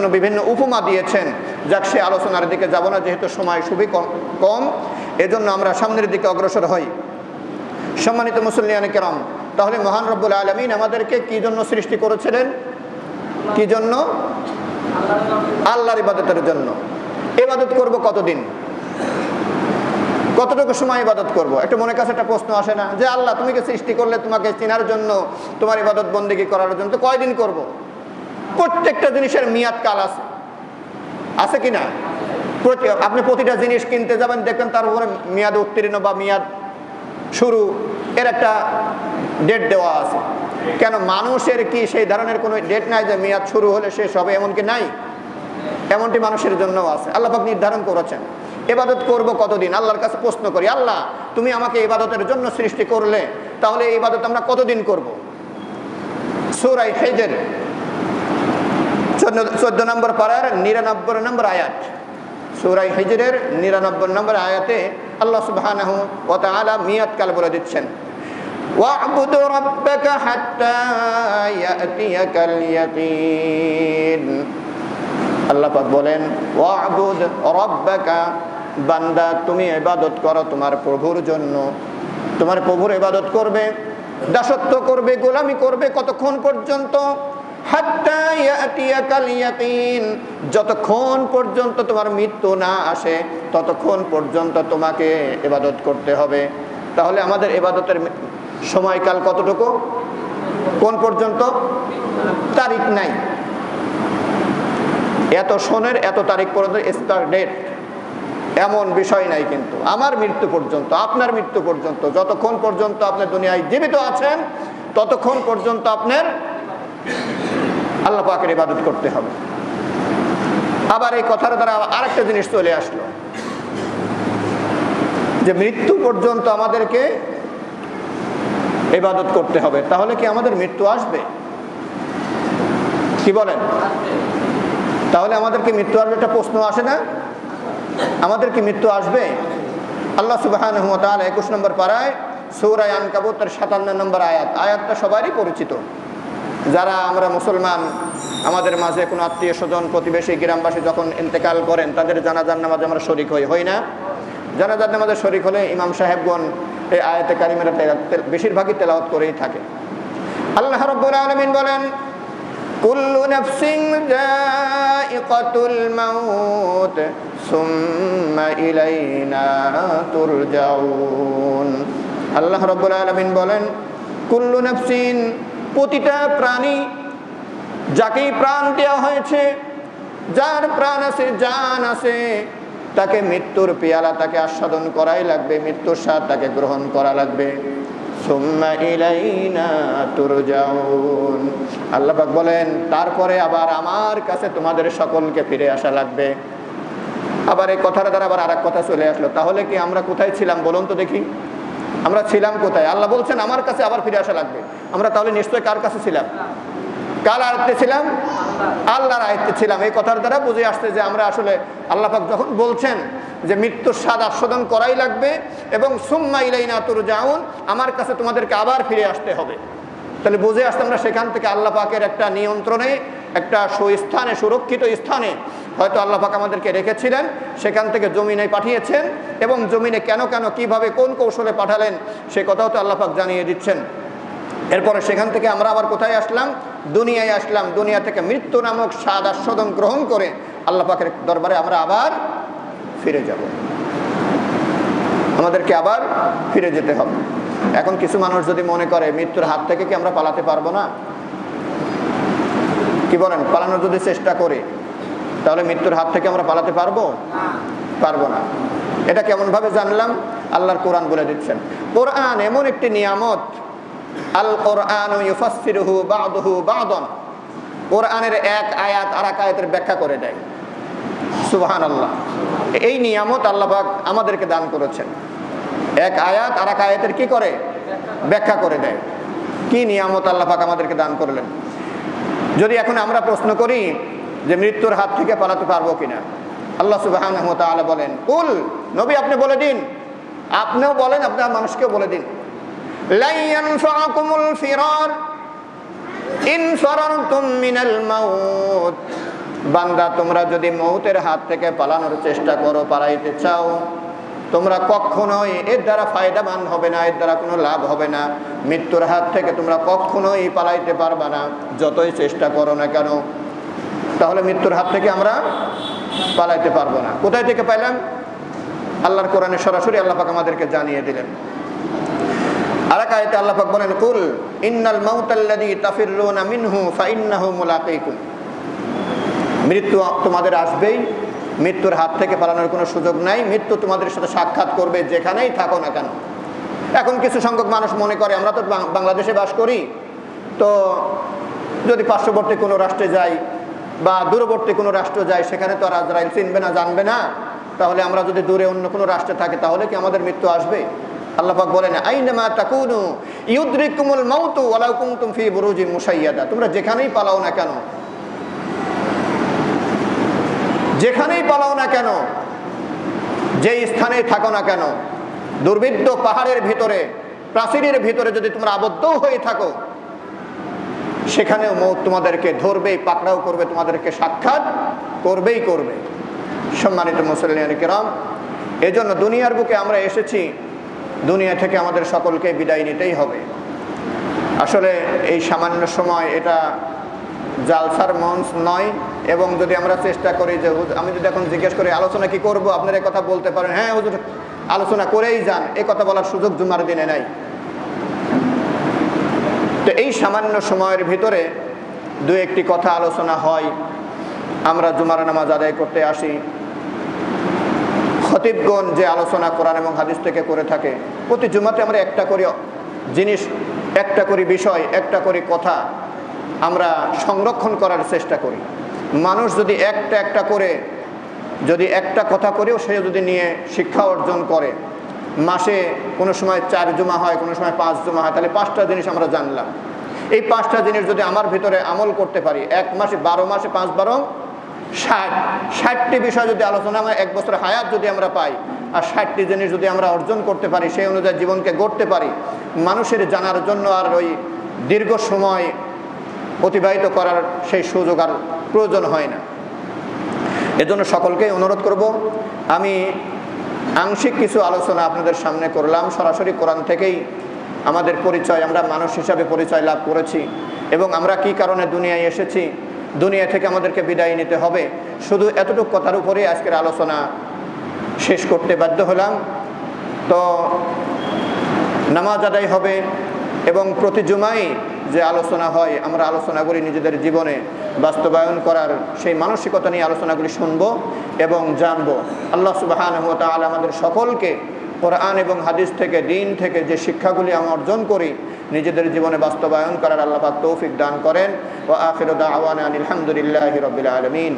বিভিন্ন উপমা দিয়েছেন। যাক, সে আলোচনার দিকে যাব না, যেহেতু সময় খুবই কম, এজন্য আমরা সামনের দিকে অগ্রসর হই। সম্মানিত মুসল্লিয়ানে কেরাম, তাহলে মহান রব্বুল আলামিন আমাদেরকে কি জন্য সৃষ্টি করেছিলেন? কি জন্য? আল্লাহর ইবাদতের জন্য। ইবাদত করব কতদিন, কতটুকু সময় ইবাদত করব? একটু মনের কাছে একটা প্রশ্ন আসে না যে আল্লাহ তুমিকে সৃষ্টি করলে তোমাকে চেনার জন্য, তোমার ইবাদত বন্দেগী করার জন্য তো কয়দিন করব? প্রত্যেকটা জিনিসের মেয়াদ কাল আছে, আছে কিনা? আপনি প্রতিটা জিনিস কিনতে যাবেন, দেখবেন তার উপরে মেয়াদ উত্তীর্ণ বা মেয়াদ শুরু এর একটা ডেট দেওয়া আছে। কেন, মানুষের কি সেই ধরনের কোনো ডেট নাই যে মেয়াদ শুরু হলে শেষ হবে? এমনকি নাই, এমনটি মানুষের জন্যও আছে। আল্লাহ পাক নির্ধারণ করেছেন। ইবাদত করব কতদিন? আল্লাহর কাছে প্রশ্ন করি, আল্লাহ তুমি আমাকে ইবাদতের জন্য সৃষ্টি করলে, তাহলে এই ইবাদত আমরা কতদিন করব? সূরা হিজর 14 নম্বর পারার 99 নম্বর আয়াত। সূরা হিজরের 99 নম্বর আয়াতে আল্লাহ সুবহানাহু ওয়া তাআলা মিয়াদ কাল বলে দিচ্ছেন, ওয়া'বুদ রাব্বাকা হাত্তা ইয়াতিয়াকাল ইয়াকিন। আল্লাহ পাক বলেন, ওয়া'বুদ রাব্বাকা, বান্দা তুমি ইবাদত করো তোমার প্রভুর জন্য। তোমার প্রভুর ইবাদত করবে, দাসত্ব করবে, গোলামি করবে কতক্ষণ পর্যন্ত? হাত্তা ইয়াতিয়াকাল ইয়াকিন, যতক্ষণ পর্যন্ত তোমার মৃত্যু না আসে ততক্ষণ পর্যন্ত তোমাকে ইবাদত করতে হবে। তাহলে আমাদের ইবাদতের সময়কাল কতটুকু? কোন পর্যন্ত? তারিখ নাই, এত সনের এত তারিখ পর্যন্ত স্টার্ট ডেট এমন বিষয় নাই। কিন্তু আমার মৃত্যু পর্যন্ত, আপনার মৃত্যু পর্যন্ত, যতক্ষণ পর্যন্ত আপনি দুনিয়ায় জীবিত আছেন ততক্ষণ পর্যন্ত আপনার আল্লাহ পাকের ইবাদত করতে হবে। আবার এই কথার দ্বারা আরেকটা জিনিস চলে আসলো যে মৃত্যু পর্যন্ত আমাদেরকে ইবাদত করতে হবে। তাহলে কি আমাদের মৃত্যু আসবে? কি বলেন? তাহলে আমাদের কি মৃত্যু আসবে? একটা প্রশ্ন আসে না, আমাদের কি মৃত্যু আসবে? আল্লাহ সুবহানাহু ওয়া তাআলা 21 নম্বর পারায় সূরা আনকাবুতের 57 নম্বর আয়াত, আয়াতটা সবারই পরিচিত। যারা আমরা মুসলমান, আমাদের মাঝে কোনো আত্মীয় স্বজন, প্রতিবেশী, গ্রামবাসী যখন ইন্তেকাল করেন তাদের জানাজার নামাজে আমরা শরীক হই না? জানাজার নামাজে শরীক হলে ইমাম সাহেবগণ এই আয়াতে কারিমের বেশিরভাগই তেলাওয়াত করেই থাকে। আল্লাহ রাব্বুল আলামিন বলেন, কুল্লু নাফসিন যায়িকাতুল মাউত সুম্মা ইলাইনা তুরজাউন। আল্লাহ রাব্বুল আলামিন বলেন, কুল্লু নাফসিন, প্রতিটা প্রাণী, যাকেই প্রাণ দেওয়া হয়েছে, যার প্রাণ আছে, জান আছে, তাকে মৃত্যুর পেয়ালা তাকে আস্বাদন করাই লাগবে, মৃত্যুর স্বাদ তাকে গ্রহণ করা লাগবে। সুম্মা ইলাইনা তুরজাউন। আল্লাহ পাক বলেন, তারপরে আবার আমার কাছে তোমাদের সকলকে ফিরে আসা লাগবে। আবার এই কথার দ্বারা আবার আরেক কথা চলে আসলো, তাহলে কি আমরা কোথায় ছিলাম বলুন তো দেখি? আমরা ছিলাম কোথায়? আল্লাহ বলছেন আমার কাছে আবার ফিরে আসা লাগবে। আমরা তাহলে নিশ্চয়ই কার কাছে ছিলাম? কার আয়ত্তে ছিলাম? আল্লাহর আয়ত্তে ছিলাম। এই কথার দ্বারা বুঝে আসছে যে আমরা আসলে আল্লাহ পাক যখন বলছেন যে মৃত্যুর স্বাদ আস্বাদন করাই লাগবে এবং সুম্মা ইলাইনা তুরজাউন, আমার কাছে তোমাদেরকে আবার ফিরে আসতে হবে, তাহলে বুঝে আসতে আমরা সেখান থেকে আল্লাহ পাকের একটা নিয়ন্ত্রণে, একটা সুস্থানে, সুরক্ষিত স্থানে হয়তো আল্লাহ পাক আমাদেরকে রেখেছিলেন, সেখান থেকে জমিনে পাঠিয়েছেন এবং জমিনে কেন কেন কিভাবে কোন কৌশলে পাঠালেন সে কথাও তো আল্লাহ পাক জানিয়ে দিচ্ছেন। এরপরে সেখান থেকে আমরা আবার কোথায় আসলাম? দুনিয়ায় আসলাম। দুনিয়া থেকে মৃত্যু নামক স্বাদ আস্বাদন গ্রহণ করে আল্লাহ পাকের দরবারে আমরা আবার ফিরে যাব, আমাদেরকে আবার ফিরে যেতে হবে। এখন কিছু মানুষ যদি মনে করে মৃত্যুর হাত থেকে কি আমরা পালাতে পারবো না? কি বলেন? পালানোর যদি চেষ্টা করি তাহলে মৃত্যুর হাত থেকে আমরা পালাতে পারবো? পারবো না। এটা কেমন ভাবে জানলাম? আল্লাহর কোরআন বলে দিচ্ছেন। কোরআন এমন একটি নিয়ামত, আল কোরআন ইউফাসসিরুহু বা'দুহু বা'দান, কোরআনের এক আয়াত আর এক আয়াতের ব্যাখ্যা করে দেয়। সুবহানাল্লাহ। এই নিয়ামত আল্লাহ পাক আমাদেরকে দান করেছেন। এক আয়াত আর এক আয়াতের কি করে? ব্যাখ্যা করে দেয়। কি নিয়ামত আল্লাহ পাক আমাদেরকে দান করলেন। যদি এখন আমরা প্রশ্ন করি যে মৃত্যুর হাত থেকে পালাতে পারবো কিনা, আল্লাহ সুবহানাহু ওয়া তাআলা বলেন, কুল, নবী আপনি বলে দিন, আপনিও বলেন, আপনার মানুষকেও বলে দিন, লা ইয়ানফাকুমুল ফিরার ইন ফারারতুম মিনাল মাউত, বান্দা তোমরা যদি মৌতের হাত থেকে পালানোর চেষ্টা করো, পালাইতে চাও, তোমরা কখনোই এর দ্বারা ফায়দাবান হবে না, এর দ্বারা কোনো লাভ হবে না। মৃত্যুর হাত থেকে তোমরা কখনোই পালাইতে পারবা না, যতই চেষ্টা করো না কেন। তাহলে মৃত্যুর হাত থেকে আমরা পালাইতে পারবো না। কোথায় থেকে পাইলাম? আল্লাহর কোরআনে সরাসরি আল্লাহ পাক আমাদেরকে জানিয়ে দিলেন। আরেক আয়াতে আল্লাহ পাক বলেন, কুল ইন্নাল মাউতাল্লাযী তাফিররুনা মিনহু ফাইন্নাহু মুলাকীকুম। মৃত্যু তোমাদের আসবেই, মৃত্যুর হাত থেকে পালানোর কোনো সুযোগ নাই। মৃত্যু তোমাদের সাথে সাক্ষাৎ করবে যেখানেই থাকো না কেন। এখন কিছু সংখ্যক মানুষ মনে করে আমরা তো বাংলাদেশে বাস করি, তো যদি পার্শ্ববর্তী কোনো রাষ্ট্রে যাই বা দূরবর্তী কোনো রাষ্ট্র যাই, সেখানে তো আর আজরাইল চিনবে না, জানবে না। তাহলে আমরা যদি দূরে অন্য কোনো রাষ্ট্রে থাকি, তাহলে কি আমাদের মৃত্যু আসবে? আল্লাহ পাক বলেন, আইনামা তাকুনু ইউদরিকুমুল মাউতু ওয়ালাউ কুনতুম ফি বুরুজিন মুশাইয়াদা। তোমরা যেখানেই পালাও না কেন, যেখানেই পালাও না কেন, যেই স্থানেই থাকো না কেন, দুর্বিদ্ধ পাহাড়ের ভিতরে, প্রাচীরের ভিতরে যদি তোমরা আবদ্ধ হয়ে থাকো, সেখানেও মৌত তোমাদেরকে ধরবেই, পাকড়াও করবে, তোমাদেরকে সাক্ষাৎ করবেই করবে। সম্মানিত মুসলিম কিরাম, এজন্য দুনিয়ার বুকে আমরা এসেছি, দুনিয়া থেকে আমাদের সকলকে বিদায় নিতেই হবে। আসলে এই সামান্য সময় এটা জালসার মঞ্চ নয়। এবং যদি আমরা চেষ্টা করি যে আমি যদি এখন জিজ্ঞেস করি আলোচনা কি করব, আপনারা এই কথা বলতে পারেন, হ্যাঁ হুজুর আলোচনা করেই যান, এ কথা বলার সুযোগ জুমার দিনে নাই। তো এই সামান্য সময়ের ভিতরে দু একটি কথা আলোচনা হয়। আমরা জুমার নামাজ আদায় করতে আসি, খতিবগণ যে আলোচনা কোরআন এবং হাদিস থেকে করে থাকে, প্রতি জুমাতে আমরা একটা করি জিনিস, একটা করি বিষয়, একটা করি কথা আমরা সংরক্ষণ করার চেষ্টা করি। মানুষ যদি একটা করে, যদি একটা কথা করেও সে যদি নিয়ে শিক্ষা অর্জন করে, মাসে কোনো সময় 4 জুমা হয়, কোনো সময় 5 জুমা হয়, তাহলে 5টা জিনিস আমরা জানলাম। এই 5টা জিনিস যদি আমার ভিতরে আমল করতে পারি, 1 মাসে 12 মাসে 5 12 60টি বিষয় যদি আলোচনা, আমরা 1 বছর হায়াত যদি আমরা পাই, আর 60টি জিনিস যদি আমরা অর্জন করতে পারি, সেই অনুযায়ী জীবনকে গড়তে পারি, মানুষের জানার জন্য আর ওই দীর্ঘ সময় অতিবাহিত করার সেই সুযোগ আর প্রয়োজন হয় না। এজন্য সকলকেই অনুরোধ করব, আমি আংশিক কিছু আলোচনা আপনাদের সামনে করলাম। সরাসরি কোরআন থেকেই আমাদের পরিচয়, আমরা মানুষ হিসাবে পরিচয় লাভ করেছি এবং আমরা কি কারণে দুনিয়ায় এসেছি, দুনিয়া থেকে আমাদেরকে বিদায় নিতে হবে, শুধু এতটুকু কথার উপরেই আজকের আলোচনা শেষ করতে বাধ্য হলাম। তো নামাজ আদায় হবে এবং প্রতি জুমায় যে আলোচনা হয়, আমরা আলোচনাগুলি নিজেদের জীবনে বাস্তবায়ন করার সেই মানসিকতা নিয়ে আলোচনাগুলি শুনবো এবং জানবো। আল্লাহ সুবহানাহু ওয়া তাআলা আমাদের সকলকে কোরআন এবং হাদিস থেকে, দিন থেকে যে শিক্ষাগুলি আমরা অর্জন করি, নিজেদের জীবনে বাস্তবায়ন করার আল্লাহ পাক তৌফিক দান করেন। ওয়া আখিরু দাওয়ানা আনিল হামদুলিল্লাহি রাব্বিল আলামিন।